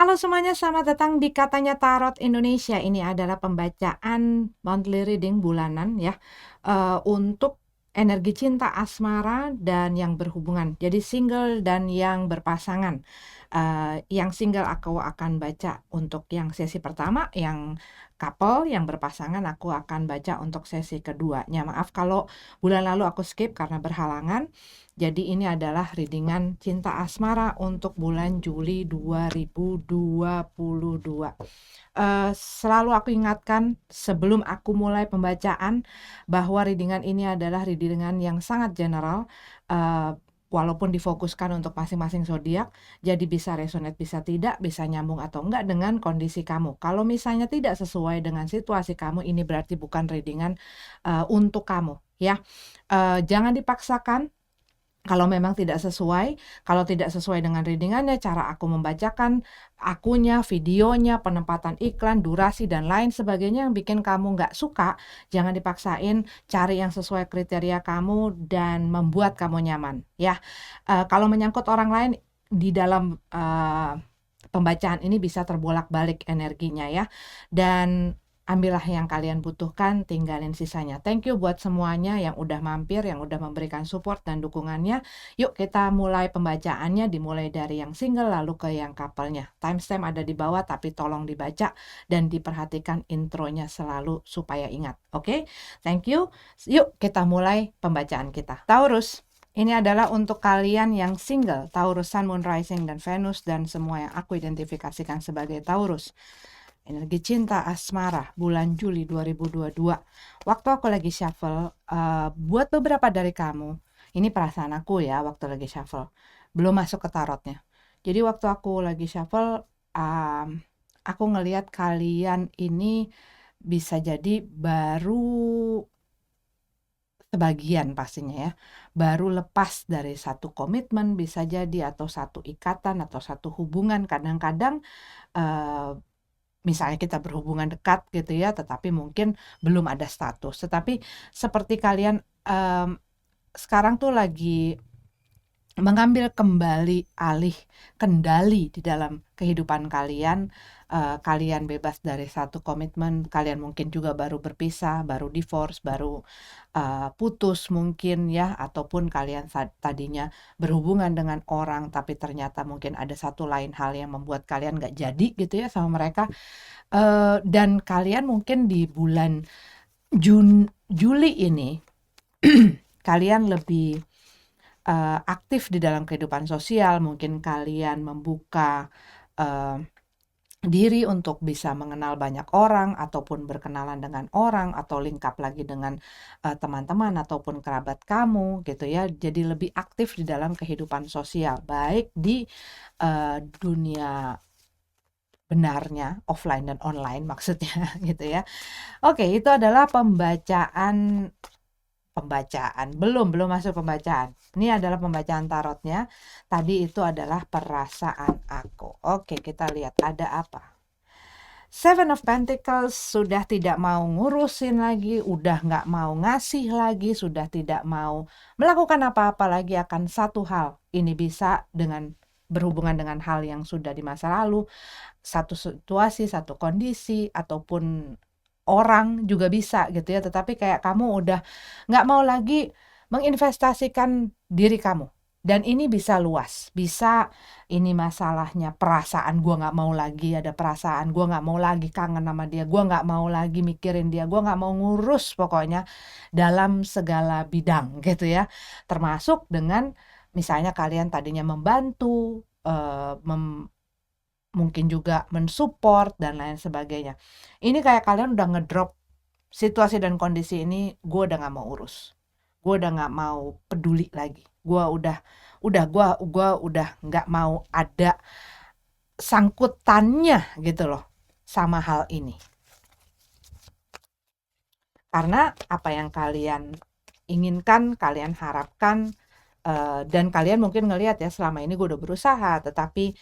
Halo semuanya, selamat datang di Katanya Tarot Indonesia. Ini adalah pembacaan monthly reading bulanan ya, untuk energi cinta asmara dan yang berhubungan. Jadi single dan yang berpasangan. Yang single aku akan baca untuk yang sesi pertama, yang couple, yang berpasangan aku akan baca untuk sesi keduanya. Maaf kalau bulan lalu aku skip karena berhalangan. Jadi ini adalah readingan cinta asmara untuk bulan Juli 2022. Selalu aku ingatkan sebelum aku mulai pembacaan bahwa readingan ini adalah readingan yang sangat general, walaupun difokuskan untuk masing-masing zodiak, jadi bisa resonate, bisa tidak, bisa nyambung atau enggak dengan kondisi kamu. Kalau misalnya tidak sesuai dengan situasi kamu, ini berarti bukan readingan untuk kamu ya. Jangan dipaksakan. Kalau memang tidak sesuai, kalau tidak sesuai dengan readingannya, cara aku membacakan, akunya, videonya, penempatan iklan, durasi, dan lain sebagainya yang bikin kamu nggak suka, jangan dipaksain, cari yang sesuai kriteria kamu dan membuat kamu nyaman. Ya, kalau menyangkut orang lain di dalam pembacaan ini bisa terbolak-balik energinya ya. Dan ambillah yang kalian butuhkan, tinggalin sisanya. Thank you buat semuanya yang udah mampir, yang udah memberikan support dan dukungannya. Yuk kita mulai pembacaannya, dimulai dari yang single lalu ke yang couple-nya. Timestamp ada di bawah, tapi tolong dibaca dan diperhatikan intronya selalu supaya ingat. Oke? Thank you. Yuk kita mulai pembacaan kita. Taurus. Ini adalah untuk kalian yang single, Taurus, Sun, Moon, Rising, dan Venus, dan semua yang aku identifikasikan sebagai Taurus. Energi cinta asmara bulan Juli 2022. Waktu aku lagi shuffle, buat beberapa dari kamu, ini perasaan aku ya waktu lagi shuffle, belum masuk ke tarotnya. Jadi waktu aku lagi shuffle, aku ngelihat kalian ini bisa jadi baru sebagian pastinya ya, baru lepas dari satu komitmen bisa jadi, atau satu ikatan, atau satu hubungan. Kadang-kadang misalnya kita berhubungan dekat gitu ya, tetapi mungkin belum ada status. Tetapi seperti kalian sekarang tuh lagi mengambil kembali alih kendali di dalam kehidupan kalian. Kalian bebas dari satu komitmen, kalian mungkin juga baru berpisah, baru divorce, baru putus mungkin ya, ataupun kalian tadinya berhubungan dengan orang tapi ternyata mungkin ada satu lain hal yang membuat kalian nggak jadi gitu ya sama mereka. Dan kalian mungkin di bulan Juli ini kalian lebih aktif di dalam kehidupan sosial. Mungkin kalian membuka diri untuk bisa mengenal banyak orang, ataupun berkenalan dengan orang, atau link up lagi dengan teman-teman ataupun kerabat kamu gitu ya. Jadi lebih aktif di dalam kehidupan sosial, baik di dunia benarnya, offline dan online maksudnya gitu ya. Oke, itu adalah pembacaan belum masuk pembacaan. Ini adalah pembacaan tarotnya. Tadi itu adalah perasaan aku. Oke, kita lihat ada apa. Seven of Pentacles sudah tidak mau ngurusin lagi, udah nggak mau ngasih lagi, sudah tidak mau melakukan apa-apa lagi akan satu hal. Ini bisa dengan berhubungan dengan hal yang sudah di masa lalu, satu situasi, satu kondisi, ataupun orang juga bisa gitu ya. Tetapi kayak kamu udah nggak mau lagi menginvestasikan diri kamu. Dan ini bisa luas, bisa ini masalahnya perasaan, gue nggak mau lagi ada perasaan, gue nggak mau lagi kangen sama dia, gue nggak mau lagi mikirin dia, gue nggak mau ngurus pokoknya dalam segala bidang gitu ya. Termasuk dengan misalnya kalian tadinya membantu, mungkin juga mensupport dan lain sebagainya. Ini kayak kalian udah ngedrop situasi dan kondisi ini, gue udah nggak mau urus, gue udah nggak mau peduli lagi, gue udah nggak mau ada sangkutannya gitu loh sama hal ini. Karena apa yang kalian inginkan, kalian harapkan, dan kalian mungkin ngelihat ya selama ini gue udah berusaha, tetapi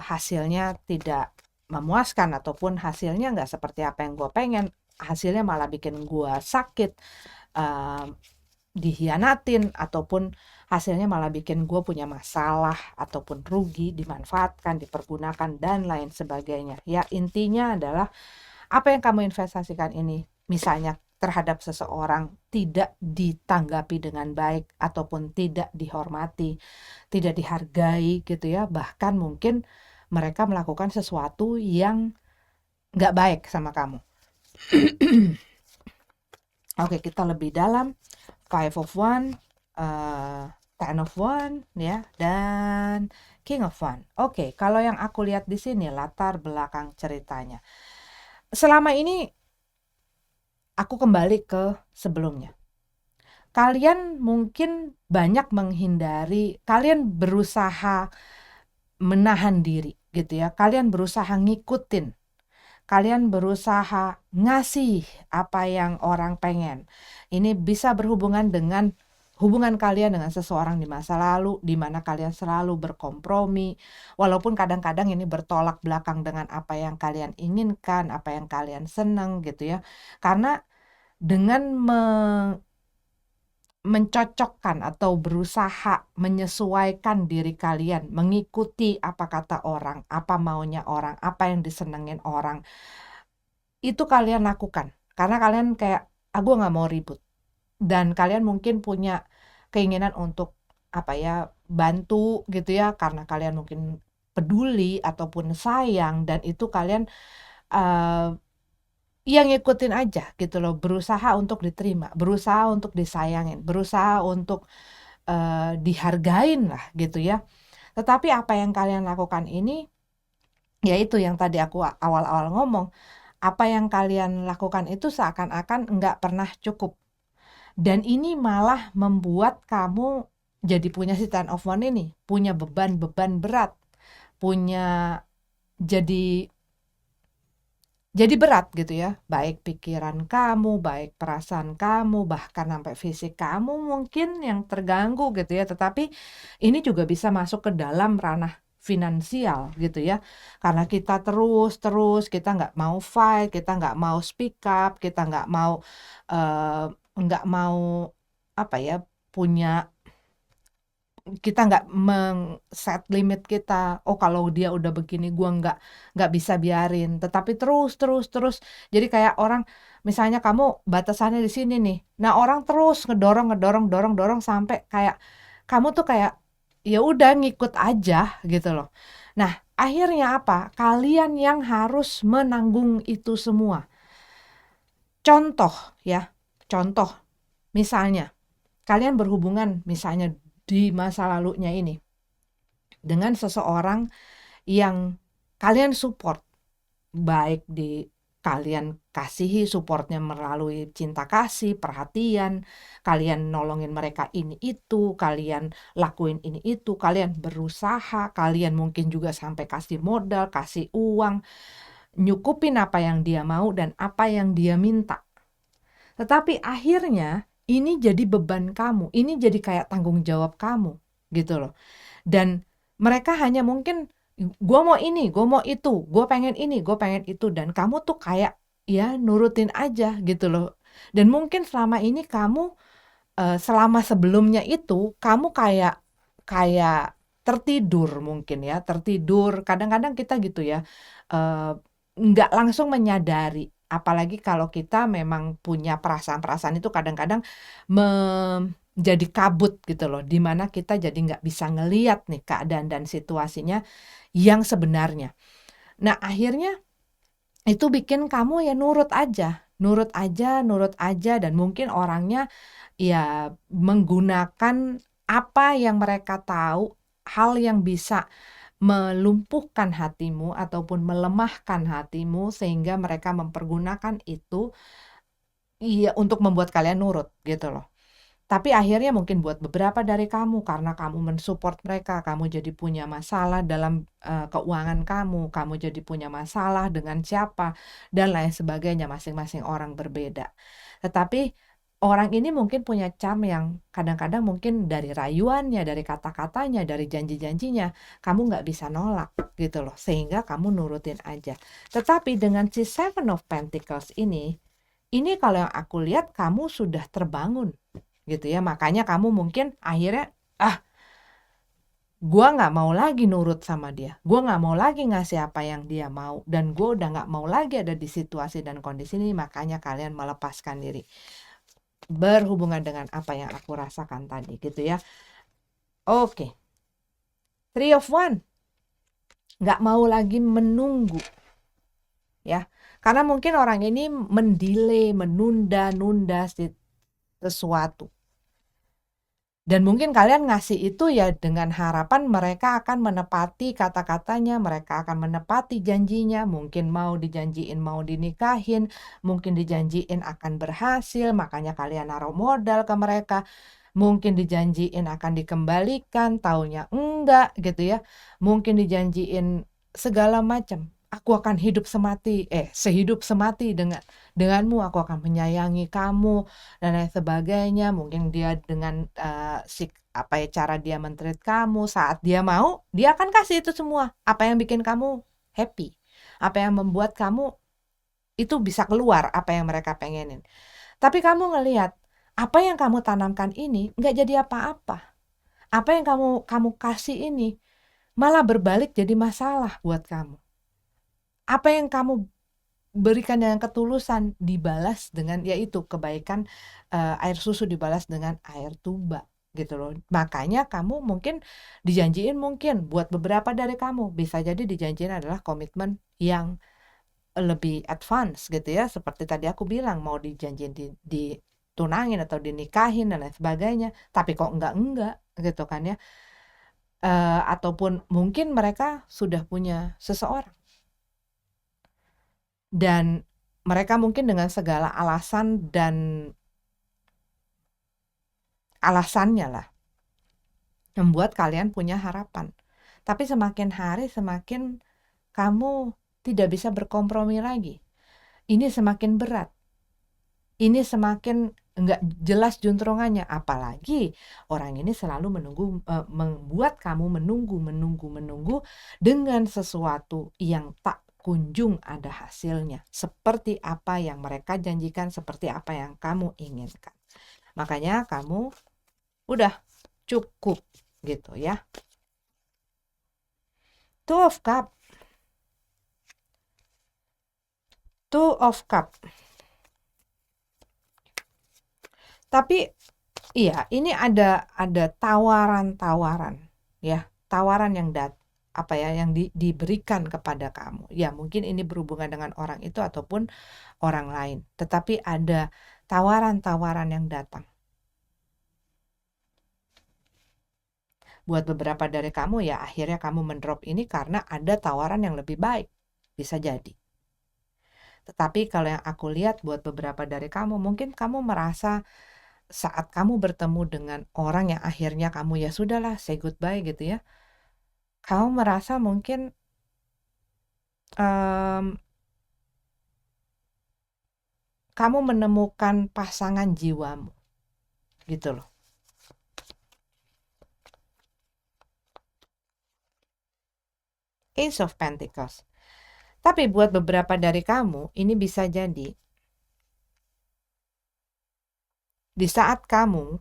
hasilnya tidak memuaskan, ataupun hasilnya nggak seperti apa yang gue pengen, hasilnya malah bikin gue sakit. dihianatin, ataupun hasilnya malah bikin gue punya masalah, ataupun rugi, dimanfaatkan, dipergunakan, dan lain sebagainya. Ya, intinya adalah apa yang kamu investasikan ini, misalnya terhadap seseorang, tidak ditanggapi dengan baik, ataupun tidak dihormati, tidak dihargai gitu ya, bahkan mungkin mereka melakukan sesuatu yang nggak baik sama kamu. Oke, kita lebih dalam. Five of One, Ten of One, ya, dan King of One. Oke, kalau yang aku lihat di sini latar belakang ceritanya. Selama ini aku kembali ke sebelumnya. Kalian mungkin banyak menghindari, kalian berusaha menahan diri gitu ya. Kalian berusaha ngikutin. Kalian berusaha ngasih apa yang orang pengen. Ini bisa berhubungan dengan hubungan kalian dengan seseorang di masa lalu, di mana kalian selalu berkompromi, walaupun kadang-kadang ini bertolak belakang dengan apa yang kalian inginkan, apa yang kalian seneng gitu ya. Karena dengan mencocokkan atau berusaha menyesuaikan diri kalian, mengikuti apa kata orang, apa maunya orang, apa yang disenengin orang, itu kalian lakukan karena kalian kayak aku nggak mau ribut, dan kalian mungkin punya keinginan untuk apa ya, bantu gitu ya, karena kalian mungkin peduli ataupun sayang, dan itu kalian yang ngikutin aja gitu loh, berusaha untuk diterima, berusaha untuk disayangin, berusaha untuk dihargain lah gitu ya. Tetapi apa yang kalian lakukan ini, yaitu yang tadi aku awal-awal ngomong, apa yang kalian lakukan itu seakan-akan nggak pernah cukup. Dan ini malah membuat kamu jadi punya si Ten of One ini, punya beban-beban berat, punya jadi berat gitu ya, baik pikiran kamu, baik perasaan kamu, bahkan sampai fisik kamu mungkin yang terganggu gitu ya. Tetapi ini juga bisa masuk ke dalam ranah finansial gitu ya, karena kita terus kita nggak mau fight, kita nggak mau speak up, kita nggak mau apa ya, kita nggak set limit kita. Oh, kalau dia udah begini gua nggak bisa biarin, tetapi terus. Jadi kayak orang, misalnya kamu batasannya di sini nih, nah orang terus dorong sampai kayak kamu tuh kayak ya udah ngikut aja gitu loh. Nah, akhirnya apa? Kalian yang harus menanggung itu semua. Contoh ya, contoh misalnya kalian berhubungan misalnya di masa lalunya ini dengan seseorang yang kalian support, baik di kalian kasihi supportnya melalui cinta kasih, perhatian, kalian nolongin mereka ini itu, kalian lakuin ini itu, kalian berusaha, kalian mungkin juga sampai kasih modal, kasih uang, nyukupin apa yang dia mau dan apa yang dia minta. Tetapi akhirnya ini jadi beban kamu, ini jadi kayak tanggung jawab kamu gitu loh. Dan mereka hanya mungkin, gue mau ini, gue mau itu, gue pengen ini, gue pengen itu, dan kamu tuh kayak ya nurutin aja gitu loh. Dan mungkin selama ini kamu selama sebelumnya itu kamu kayak tertidur, mungkin ya tertidur. Kadang-kadang kita gitu ya, nggak langsung menyadari, apalagi kalau kita memang punya perasaan-perasaan itu kadang-kadang jadi kabut gitu loh, dimana kita jadi nggak bisa ngeliat nih keadaan dan situasinya yang sebenarnya. Nah, akhirnya itu bikin kamu ya nurut aja, dan mungkin orangnya ya menggunakan apa yang mereka tahu, hal yang bisa melumpuhkan hatimu ataupun melemahkan hatimu, sehingga mereka mempergunakan itu iya untuk membuat kalian nurut gitu loh. Tapi akhirnya mungkin buat beberapa dari kamu, karena kamu mensupport mereka, kamu jadi punya masalah dalam keuangan kamu jadi punya masalah dengan siapa, dan lain sebagainya, masing-masing orang berbeda. Tetapi orang ini mungkin punya charm yang kadang-kadang mungkin dari rayuannya, dari kata-katanya, dari janji-janjinya, kamu nggak bisa nolak gitu loh, sehingga kamu nurutin aja. Tetapi dengan si Seven of Pentacles ini kalau yang aku lihat kamu sudah terbangun. gitu ya. Makanya kamu mungkin akhirnya, gua nggak mau lagi nurut sama dia, gua nggak mau lagi ngasih apa yang dia mau, dan gua udah nggak mau lagi ada di situasi dan kondisi ini, makanya kalian melepaskan diri. Berhubungan dengan apa yang aku rasakan tadi gitu ya. Oke. 3 of One. Nggak mau lagi menunggu. Ya. Karena mungkin orang ini mendelay, menunda-nunda sesuatu. Dan mungkin kalian ngasih itu ya dengan harapan mereka akan menepati kata-katanya, mereka akan menepati janjinya, mungkin mau dijanjiin mau dinikahin, mungkin dijanjiin akan berhasil, makanya kalian naruh modal ke mereka, mungkin dijanjiin akan dikembalikan, taunya enggak gitu ya, mungkin dijanjiin segala macam. Aku akan sehidup semati denganmu, aku akan menyayangi kamu dan lain sebagainya. Mungkin dia dengan cara dia men-treat kamu, saat dia mau, dia akan kasih itu semua. Apa yang bikin kamu happy, apa yang membuat kamu itu bisa keluar apa yang mereka pengenin. Tapi kamu ngelihat apa yang kamu tanamkan ini nggak jadi apa-apa. Apa yang kamu kasih ini malah berbalik jadi masalah buat kamu. Apa yang kamu berikan dengan ketulusan dibalas dengan yaitu kebaikan, air susu dibalas dengan air tuba gitu loh. Makanya kamu mungkin dijanjiin, mungkin buat beberapa dari kamu bisa jadi dijanjiin adalah komitmen yang lebih advance gitu ya, seperti tadi aku bilang mau dijanjiin ditunangin atau dinikahin dan lain sebagainya, tapi kok enggak gitu kan ya. Ataupun mungkin mereka sudah punya seseorang dan mereka mungkin dengan segala alasan dan alasannya lah membuat kalian punya harapan. Tapi semakin hari semakin kamu tidak bisa berkompromi lagi. Ini semakin berat. Ini semakin nggak jelas juntrungannya. Apalagi orang ini selalu membuat kamu menunggu dengan sesuatu yang tak kunjung ada hasilnya. Seperti apa yang mereka janjikan, seperti apa yang kamu inginkan. Makanya kamu udah cukup gitu ya. 2 of Cup. 2 of Cup. Tapi iya, ini ada tawaran-tawaran ya, tawaran yang yang diberikan kepada kamu. Ya, mungkin ini berhubungan dengan orang itu ataupun orang lain, tetapi ada tawaran-tawaran yang datang. Buat beberapa dari kamu ya akhirnya kamu mendrop ini karena ada tawaran yang lebih baik. Bisa jadi. Tetapi kalau yang aku lihat buat beberapa dari kamu, mungkin kamu merasa saat kamu bertemu dengan orang yang akhirnya kamu ya sudahlah say goodbye gitu ya, kamu merasa mungkin kamu menemukan pasangan jiwamu gitu loh. Ace of Pentacles. Tapi buat beberapa dari kamu ini bisa jadi di saat kamu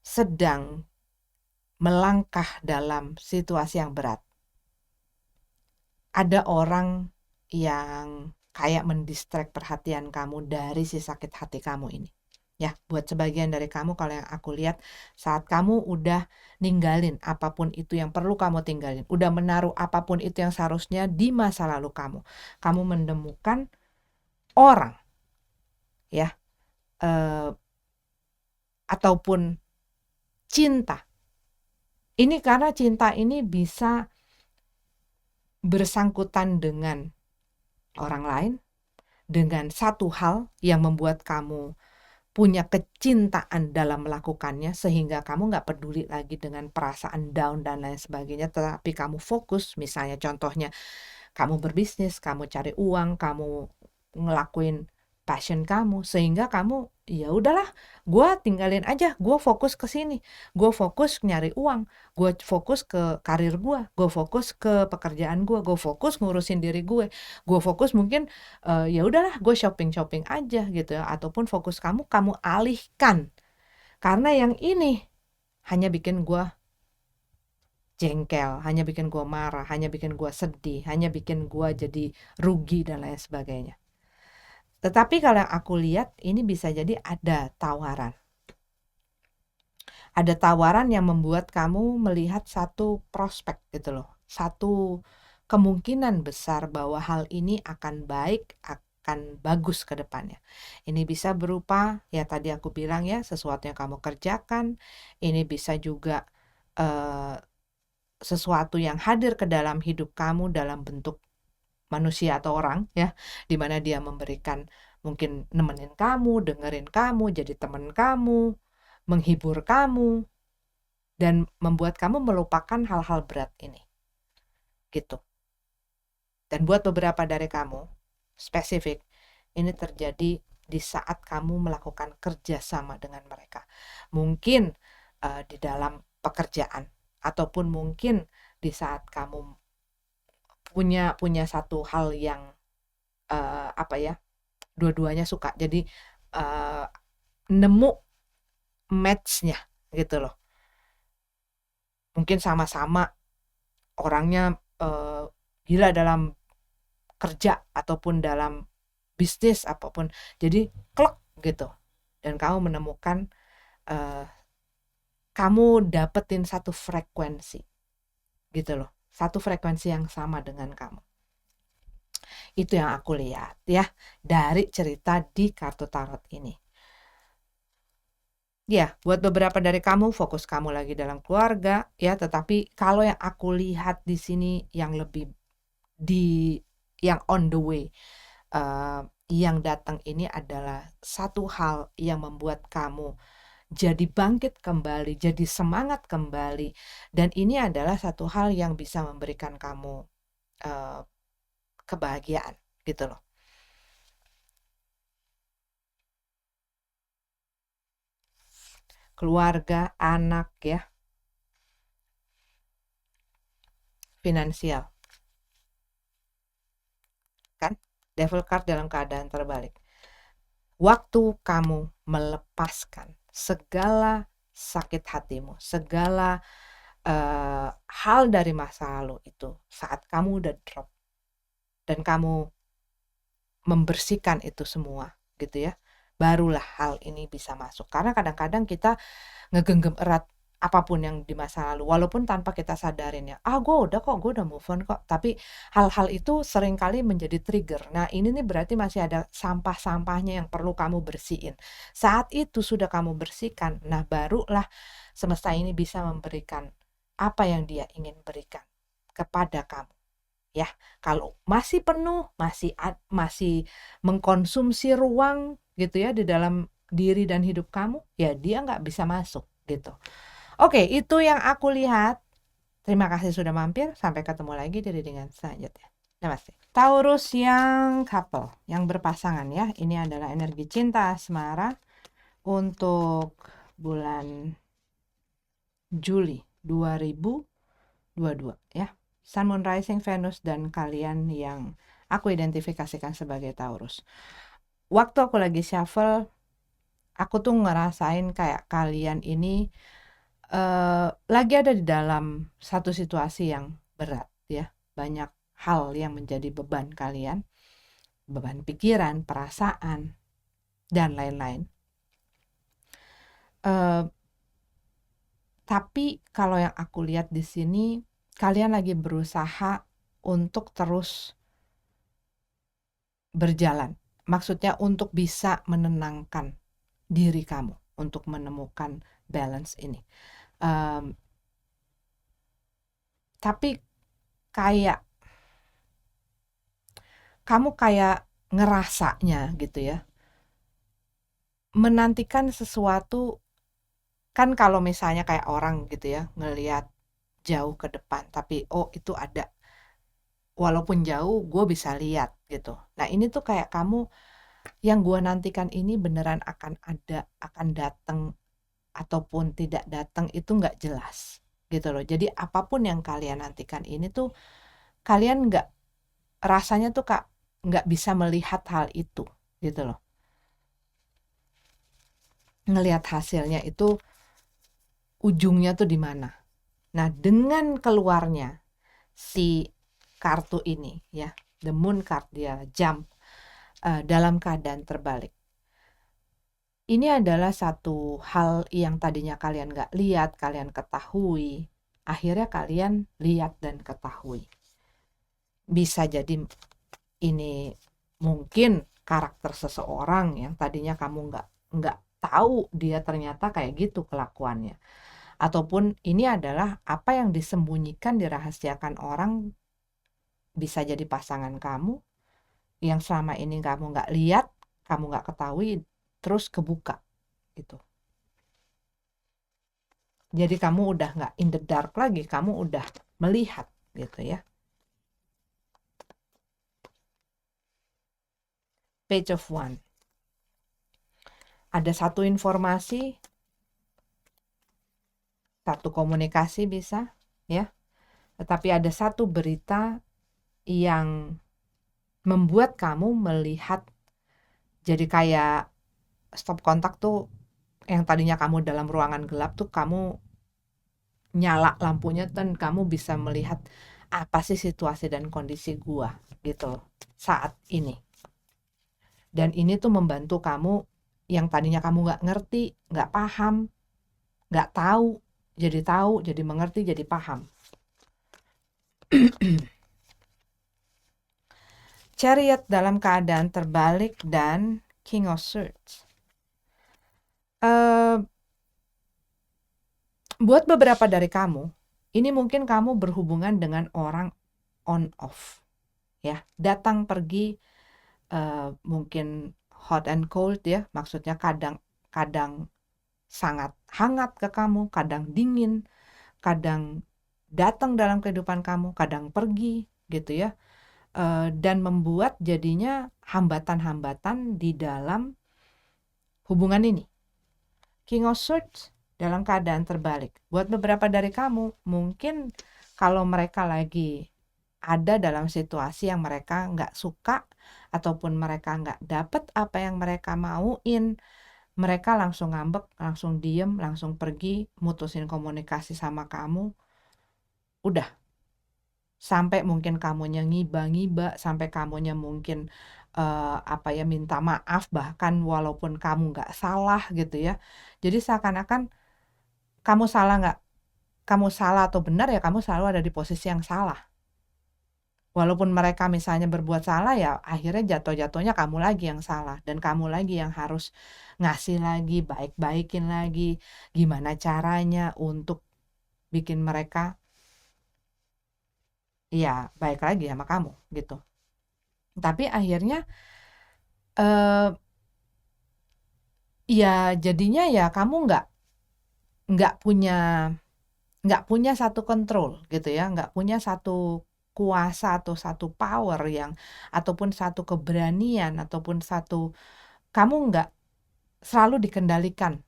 sedang melangkah dalam situasi yang berat, ada orang yang kayak mendistract perhatian kamu dari si sakit hati kamu ini. Ya, buat sebagian dari kamu kalau yang aku lihat saat kamu udah ninggalin apapun itu yang perlu kamu tinggalin, udah menaruh apapun itu yang seharusnya di masa lalu kamu menemukan orang ya, ataupun cinta. Ini karena cinta ini bisa bersangkutan dengan orang lain, dengan satu hal yang membuat kamu punya kecintaan dalam melakukannya sehingga kamu nggak peduli lagi dengan perasaan down dan lain sebagainya, tetapi kamu fokus. Misalnya contohnya kamu berbisnis, kamu cari uang, kamu ngelakuin passion kamu, sehingga kamu ya udahlah, gue tinggalin aja, gue fokus ke sini, gue fokus nyari uang, gue fokus ke karir gue fokus ke pekerjaan gue fokus ngurusin diri gue fokus mungkin ya udahlah gue shopping aja gitu ya, ataupun fokus kamu alihkan Karena yang ini hanya bikin gue jengkel, hanya bikin gue marah, hanya bikin gue sedih, hanya bikin gue jadi rugi dan lain sebagainya. Tetapi kalau yang aku lihat ini bisa jadi ada tawaran. Ada tawaran yang membuat kamu melihat satu prospek gitu loh. Satu kemungkinan besar bahwa hal ini akan baik, akan bagus ke depannya. Ini bisa berupa, ya tadi aku bilang ya, sesuatu yang kamu kerjakan. Ini bisa juga sesuatu yang hadir ke dalam hidup kamu dalam bentuk manusia atau orang ya, dimana dia memberikan, mungkin nemenin kamu, dengerin kamu, jadi teman kamu, menghibur kamu, dan membuat kamu melupakan hal-hal berat ini gitu. Dan buat beberapa dari kamu spesifik, ini terjadi di saat kamu melakukan kerjasama dengan mereka, mungkin di dalam pekerjaan, ataupun mungkin di saat kamu punya satu hal yang apa ya, dua-duanya suka, jadi nemu match-nya gitu loh. Mungkin sama-sama orangnya gila dalam kerja ataupun dalam bisnis apapun, jadi klek gitu, dan kamu menemukan kamu dapetin satu frekuensi gitu loh, satu frekuensi yang sama dengan kamu. Itu yang aku lihat ya dari cerita di kartu tarot ini. Ya, buat beberapa dari kamu fokus kamu lagi dalam keluarga ya, tetapi kalau yang aku lihat di sini yang lebih yang on the way, yang datang ini adalah satu hal yang membuat kamu jadi bangkit kembali, jadi semangat kembali, dan ini adalah satu hal yang bisa memberikan kamu kebahagiaan gitu loh. Keluarga, anak ya, finansial kan, devil card dalam keadaan terbalik. Waktu kamu melepaskan segala sakit hatimu, segala hal dari masa lalu itu, saat kamu udah drop dan kamu membersihkan itu semua gitu ya, barulah hal ini bisa masuk. Karena kadang-kadang kita ngegenggam erat apapun yang di masa lalu, walaupun tanpa kita sadarin ya, gue udah move on kok, tapi hal-hal itu seringkali menjadi trigger. Nah ini nih berarti masih ada sampah-sampahnya yang perlu kamu bersihin. Saat itu sudah kamu bersihkan, nah barulah semesta ini bisa memberikan apa yang dia ingin berikan kepada kamu ya. Kalau masih penuh, masih mengkonsumsi ruang gitu ya di dalam diri dan hidup kamu, ya dia nggak bisa masuk gitu. Oke, itu yang aku lihat. Terima kasih sudah mampir. Sampai ketemu lagi di readingan selanjutnya. Namaste. Taurus yang couple, yang berpasangan ya. Ini adalah energi cinta asmara untuk bulan Juli 2022 ya. Sun, Moon, Rising, Venus, dan kalian yang aku identifikasikan sebagai Taurus. Waktu aku lagi shuffle, aku tuh ngerasain kayak kalian ini lagi ada di dalam satu situasi yang berat ya. Banyak hal yang menjadi beban kalian, beban pikiran, perasaan, dan lain-lain. Tapi kalau yang aku lihat di sini, kalian lagi berusaha untuk terus berjalan. Maksudnya untuk bisa menenangkan diri kamu, untuk menemukan balance ini. Tapi kayak kamu kayak ngerasanya gitu ya, menantikan sesuatu. Kan kalau misalnya kayak orang gitu ya, ngelihat jauh ke depan, tapi itu ada, walaupun jauh gue bisa lihat gitu. Nah ini tuh kayak kamu, yang gue nantikan ini beneran akan ada, akan datang ataupun tidak datang itu nggak jelas gitu loh. Jadi apapun yang kalian nantikan ini tuh, kalian nggak, rasanya tuh nggak bisa melihat hal itu gitu loh. ngelihat hasilnya itu ujungnya tuh di mana. Nah, dengan keluarnya si kartu ini ya, the moon card, dia jump dalam keadaan terbalik. Ini adalah satu hal yang tadinya kalian gak lihat, kalian ketahui. Akhirnya kalian lihat dan ketahui. Bisa jadi ini mungkin karakter seseorang yang tadinya kamu nggak tahu dia ternyata kayak gitu kelakuannya. Ataupun ini adalah apa yang disembunyikan, dirahasiakan orang, bisa jadi pasangan kamu yang selama ini kamu nggak lihat, kamu nggak ketahui, terus kebuka gitu. Jadi kamu udah nggak in the dark lagi, kamu udah melihat gitu ya. Page of Wand. Ada satu informasi, satu komunikasi bisa ya. Tetapi ada satu berita yang membuat kamu melihat, jadi kayak stop kontak tuh, yang tadinya kamu dalam ruangan gelap tuh kamu nyala lampunya dan kamu bisa melihat apa sih situasi dan kondisi gua gitu saat ini. Dan ini tuh membantu kamu yang tadinya kamu nggak ngerti, nggak paham, nggak tahu, jadi mengerti, jadi paham. Chariot dalam keadaan terbalik dan King of Swords. Buat beberapa dari kamu, ini mungkin kamu berhubungan dengan orang on off ya, datang pergi, mungkin hot and cold ya, maksudnya kadang sangat hangat ke kamu, kadang dingin, kadang datang dalam kehidupan kamu, kadang pergi gitu ya, dan membuat jadinya hambatan-hambatan di dalam hubungan ini. King of Swords dalam keadaan terbalik. Buat beberapa dari kamu, mungkin kalau mereka lagi ada dalam situasi yang mereka nggak suka, ataupun mereka nggak dapet apa yang mereka mauin, mereka langsung ngambek, langsung diem, langsung pergi, mutusin komunikasi sama kamu. Udah. Sampai mungkin kamunya ngiba-ngiba, sampai kamunya mungkin minta maaf bahkan walaupun kamu nggak salah gitu ya. Jadi seakan-akan kamu salah atau benar ya, kamu selalu ada di posisi yang salah. Walaupun mereka misalnya berbuat salah ya, akhirnya jatuh-jatuhnya kamu lagi yang salah, dan kamu lagi yang harus ngasih lagi, baik-baikin lagi, gimana caranya untuk bikin mereka ya baik lagi sama kamu gitu. Tapi akhirnya ya jadinya ya kamu nggak punya satu kontrol gitu ya, nggak punya satu kuasa atau satu power yang, ataupun satu keberanian, ataupun satu, kamu nggak selalu dikendalikan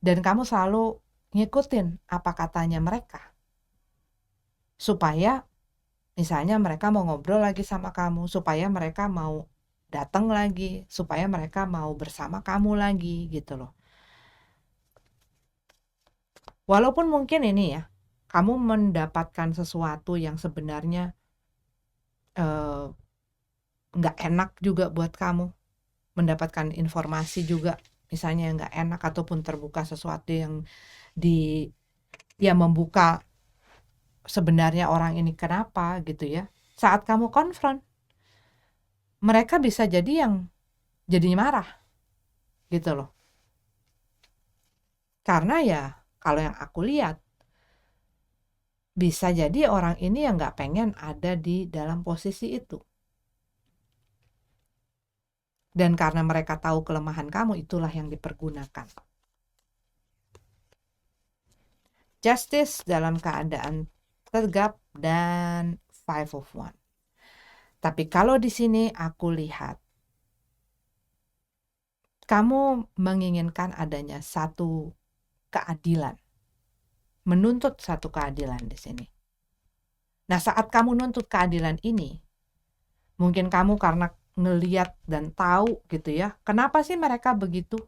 dan kamu selalu ngikutin apa katanya mereka, supaya misalnya mereka mau ngobrol lagi sama kamu, supaya mereka mau datang lagi, supaya mereka mau bersama kamu lagi gitu loh. Walaupun mungkin ini ya, kamu mendapatkan sesuatu yang sebenarnya nggak enak juga buat kamu, mendapatkan informasi juga misalnya yang nggak enak, ataupun terbuka sesuatu yang membuka sebenarnya orang ini kenapa gitu ya. Saat kamu konfront, mereka bisa jadi yang jadinya marah gitu loh. Karena ya kalau yang aku lihat, bisa jadi orang ini yang nggak pengen ada di dalam posisi itu. Dan karena mereka tahu kelemahan kamu, itulah yang dipergunakan. Justice dalam keadaan tegap dan Five of Wands. Tapi kalau di sini aku lihat kamu menginginkan adanya satu keadilan, menuntut satu keadilan di sini. Nah, saat kamu nuntut keadilan ini, mungkin kamu karena ngeliat dan tahu gitu ya, kenapa sih mereka begitu?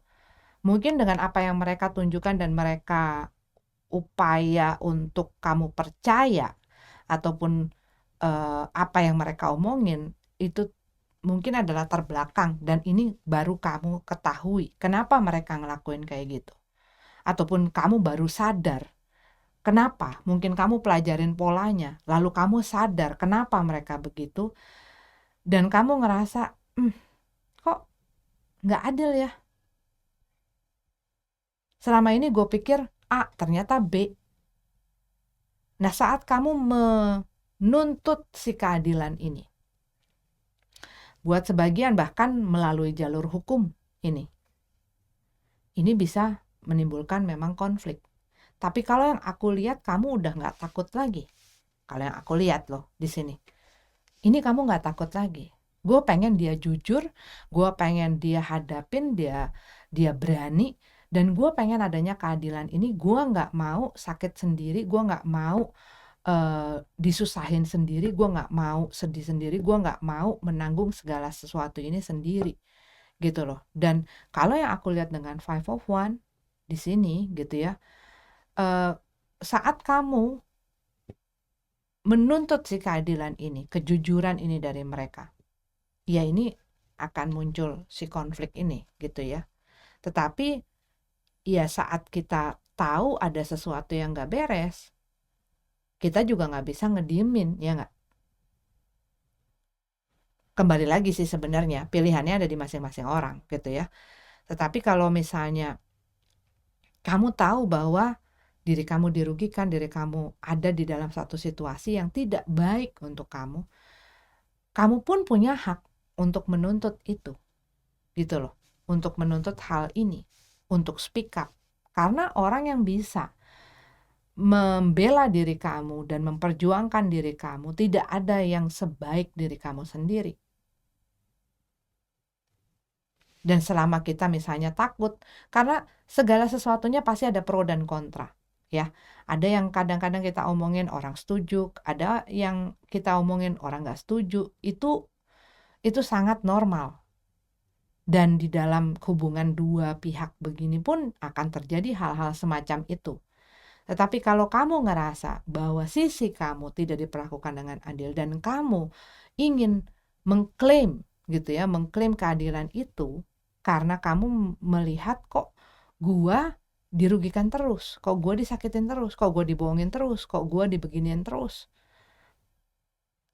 Mungkin dengan apa yang mereka tunjukkan dan mereka upaya untuk kamu percaya ataupun, apa yang mereka omongin, itu mungkin adalah latar belakang dan ini baru kamu ketahui kenapa mereka ngelakuin kayak gitu. Ataupun kamu baru sadar, kenapa? Mungkin kamu pelajarin polanya, lalu kamu sadar kenapa mereka begitu dan kamu ngerasa, kok nggak adil ya? Selama ini gue pikir A, ternyata B. Nah, saat kamu menuntut si keadilan ini, buat sebagian bahkan melalui jalur hukum ini bisa menimbulkan memang konflik. Tapi kalau yang aku lihat kamu udah nggak takut lagi. Kalau yang aku lihat loh di sini, ini kamu nggak takut lagi. Gue pengen dia jujur, gue pengen dia hadapin, dia berani, dan gue pengen adanya keadilan ini. Gue nggak mau sakit sendiri, gue nggak mau disusahin sendiri, gue nggak mau sedih sendiri, gue nggak mau menanggung segala sesuatu ini sendiri gitu loh. Dan kalau yang aku lihat dengan 5 of 1 di sini gitu ya, saat kamu menuntut si keadilan ini, kejujuran ini dari mereka, ya ini akan muncul si konflik ini gitu ya. Tetapi ya saat kita tahu ada sesuatu yang nggak beres, kita juga nggak bisa ngediemin, ya nggak? Kembali lagi sih sebenarnya pilihannya ada di masing-masing orang gitu ya. Tetapi kalau misalnya kamu tahu bahwa diri kamu dirugikan, diri kamu ada di dalam satu situasi yang tidak baik untuk kamu pun punya hak untuk menuntut itu gitu loh, untuk menuntut hal ini, untuk speak up. Karena orang yang bisa membela diri kamu dan memperjuangkan diri kamu, tidak ada yang sebaik diri kamu sendiri. Dan selama kita misalnya takut, karena segala sesuatunya pasti ada pro dan kontra, ya. Ada yang kadang-kadang kita omongin orang setuju, ada yang kita omongin orang nggak setuju. Itu sangat normal. Dan di dalam hubungan dua pihak begini pun akan terjadi hal-hal semacam itu. Tetapi kalau kamu ngerasa bahwa sisi kamu tidak diperlakukan dengan adil dan kamu ingin mengklaim gitu ya, mengklaim keadilan itu karena kamu melihat kok gua dirugikan terus, kok gua disakitin terus, kok gua dibohongin terus, kok gua dibeginian terus.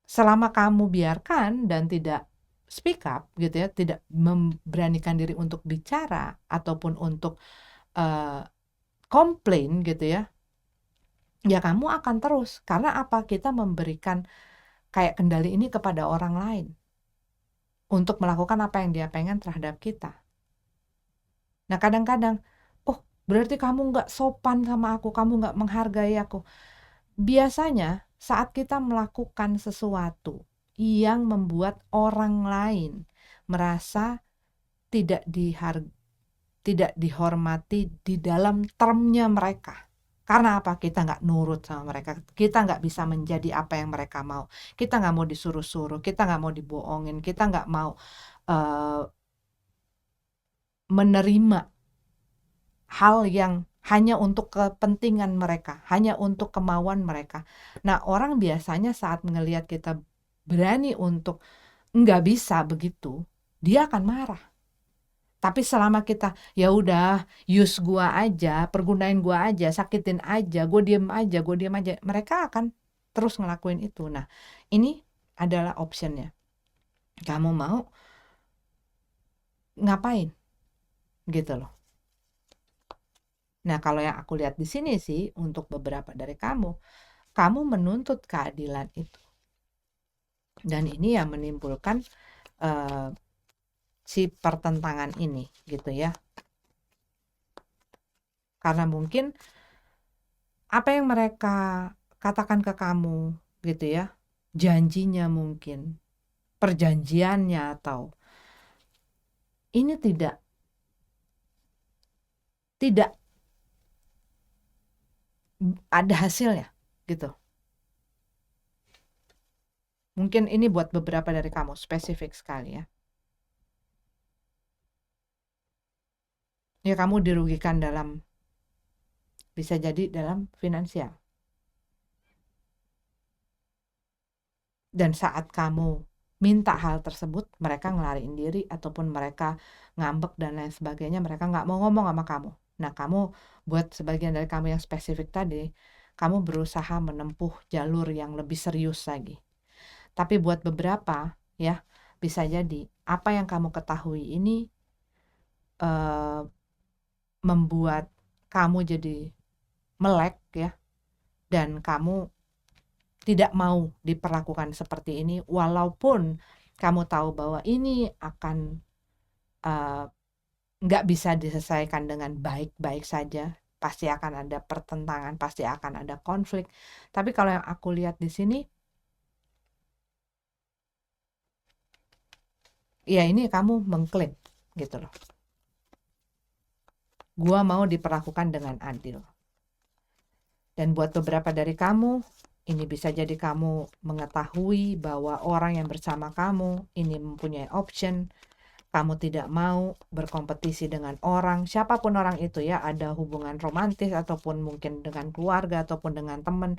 Selama kamu biarkan dan tidak speak up gitu ya, tidak memberanikan diri untuk bicara ataupun untuk komplain gitu ya, ya kamu akan terus. Karena apa? Kita memberikan kayak kendali ini kepada orang lain untuk melakukan apa yang dia pengen terhadap kita. Nah kadang-kadang, oh berarti kamu nggak sopan sama aku, kamu nggak menghargai aku. Biasanya saat kita melakukan sesuatu yang membuat orang lain merasa tidak tidak dihormati di dalam termnya mereka. Karena apa? Kita nggak nurut sama mereka. Kita nggak bisa menjadi apa yang mereka mau. Kita nggak mau disuruh-suruh. Kita nggak mau dibohongin. Kita nggak mau menerima hal yang hanya untuk kepentingan mereka, hanya untuk kemauan mereka. Nah, orang biasanya saat ngelihat kita berani untuk nggak bisa begitu, dia akan marah. Tapi selama kita ya udah use gua aja, pergunain gua aja, sakitin aja, gue diem aja, mereka akan terus ngelakuin itu. Nah, ini adalah optionnya. Kamu mau ngapain gitu loh. Nah, kalau yang aku lihat di sini sih untuk beberapa dari kamu menuntut keadilan itu. Dan ini yang menimbulkan si pertentangan ini gitu ya. Karena mungkin apa yang mereka katakan ke kamu gitu ya, janjinya mungkin, perjanjiannya atau ini tidak ada hasilnya gitu. Mungkin ini buat beberapa dari kamu spesifik sekali ya. Ya kamu dirugikan bisa jadi dalam finansial. Dan saat kamu minta hal tersebut, mereka ngelariin diri ataupun mereka ngambek dan lain sebagainya, mereka nggak mau ngomong sama kamu. Nah, kamu buat sebagian dari kamu yang spesifik tadi, kamu berusaha menempuh jalur yang lebih serius lagi. Tapi buat beberapa, ya, bisa jadi apa yang kamu ketahui ini eh, membuat kamu jadi melek, ya, dan kamu tidak mau diperlakukan seperti ini, walaupun kamu tahu bahwa ini akan eh, nggak bisa diselesaikan dengan baik-baik saja, pasti akan ada pertentangan, pasti akan ada konflik. Tapi kalau yang aku lihat di sini, ya ini kamu mengklaim gitu loh. Gua mau diperlakukan dengan adil. Dan buat beberapa dari kamu, ini bisa jadi kamu mengetahui bahwa orang yang bersama kamu ini mempunyai option. Kamu tidak mau berkompetisi dengan orang, siapapun orang itu, ya, ada hubungan romantis ataupun mungkin dengan keluarga ataupun dengan teman.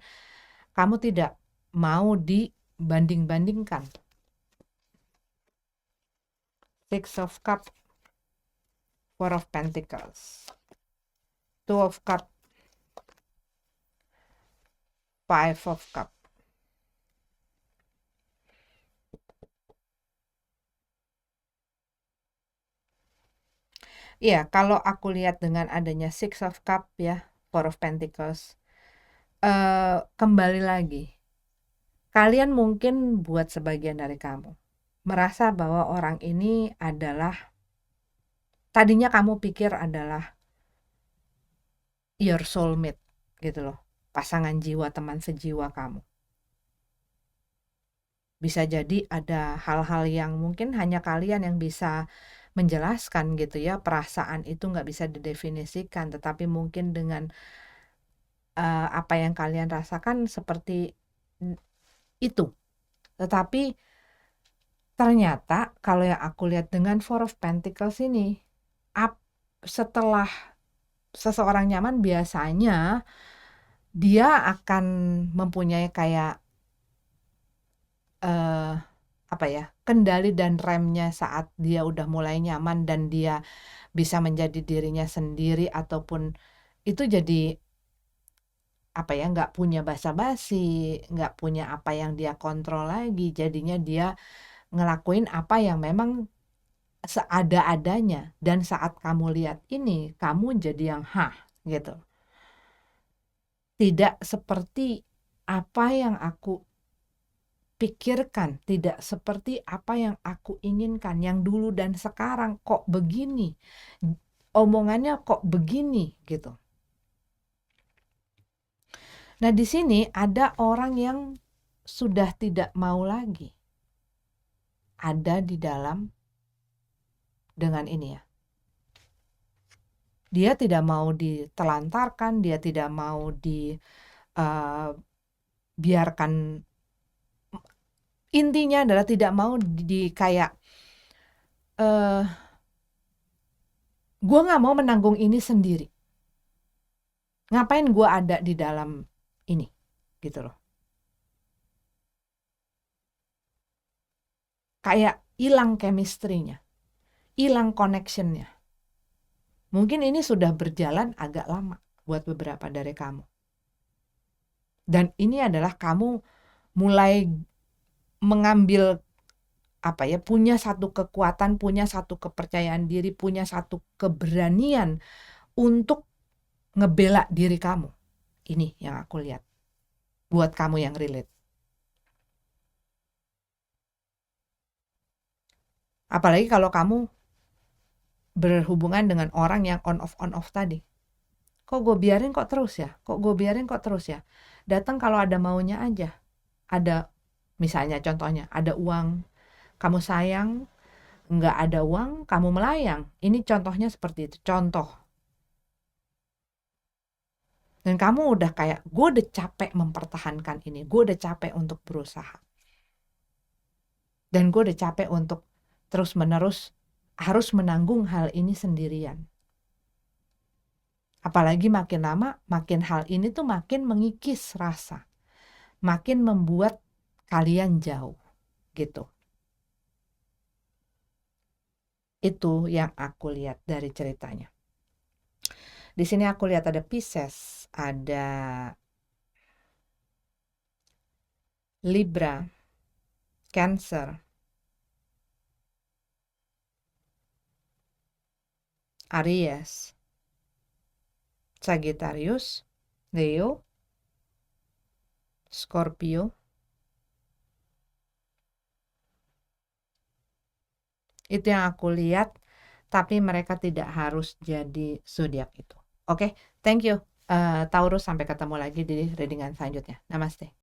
Kamu tidak mau dibanding-bandingkan. Six of Cups, Four of Pentacles, Two of Cups, Five of Cups. Iya, kalau aku lihat dengan adanya Six of Cups, ya, Four of Pentacles, kembali lagi, kalian mungkin buat sebagian dari kamu merasa bahwa orang ini adalah, tadinya kamu pikir adalah your soulmate gitu loh, pasangan jiwa, teman sejiwa kamu. Bisa jadi ada hal-hal yang mungkin hanya kalian yang bisa menjelaskan gitu ya, perasaan itu nggak bisa didefinisikan, tetapi mungkin dengan apa yang kalian rasakan seperti itu. Tetapi ternyata kalau yang aku lihat dengan Four of Pentacles ini, setelah seseorang nyaman biasanya dia akan mempunyai kayak apa ya, kendali dan remnya saat dia udah mulai nyaman dan dia bisa menjadi dirinya sendiri, ataupun itu jadi apa ya, nggak punya basa-basi, nggak punya apa yang dia kontrol lagi, jadinya dia ngelakuin apa yang memang seada-adanya. Dan saat kamu lihat ini, kamu jadi yang gitu, tidak seperti apa yang aku pikirkan, tidak seperti apa yang aku inginkan, yang dulu dan sekarang kok begini, omongannya kok begini gitu. Nah, di sini ada orang yang sudah tidak mau lagi ada di dalam dengan ini, ya. Dia tidak mau ditelantarkan, dia tidak mau dibiarkan. Intinya adalah tidak mau kayak gue nggak mau menanggung ini sendiri. Ngapain gue ada di dalam ini, gitu loh. Kayak hilang chemistry-nya, hilang connection-nya. Mungkin ini sudah berjalan agak lama buat beberapa dari kamu. Dan ini adalah kamu mulai mengambil apa ya, punya satu kekuatan, punya satu kepercayaan diri, punya satu keberanian untuk ngebela diri kamu. Ini yang aku lihat buat kamu yang relate. Apalagi kalau kamu berhubungan dengan orang yang on off tadi. Kok gue biarin kok terus ya? Kok gue biarin kok terus ya? Datang kalau ada maunya aja. Ada, misalnya contohnya, ada uang, kamu sayang, nggak ada uang, kamu melayang. Ini contohnya seperti itu, contoh. Dan kamu udah kayak, gue udah capek mempertahankan ini, gue udah capek untuk berusaha. Dan gue udah capek untuk terus-menerus harus menanggung hal ini sendirian. Apalagi makin lama, makin hal ini tuh makin mengikis rasa, makin membuat kalian jauh, gitu. Itu yang aku lihat dari ceritanya. Di sini aku lihat ada Pisces, ada Libra, Cancer, Aries, Sagittarius, Leo, Scorpio. Itu yang aku lihat, tapi mereka tidak harus jadi zodiak itu. Oke, thank you. Taurus, sampai ketemu lagi di readingan selanjutnya. Namaste.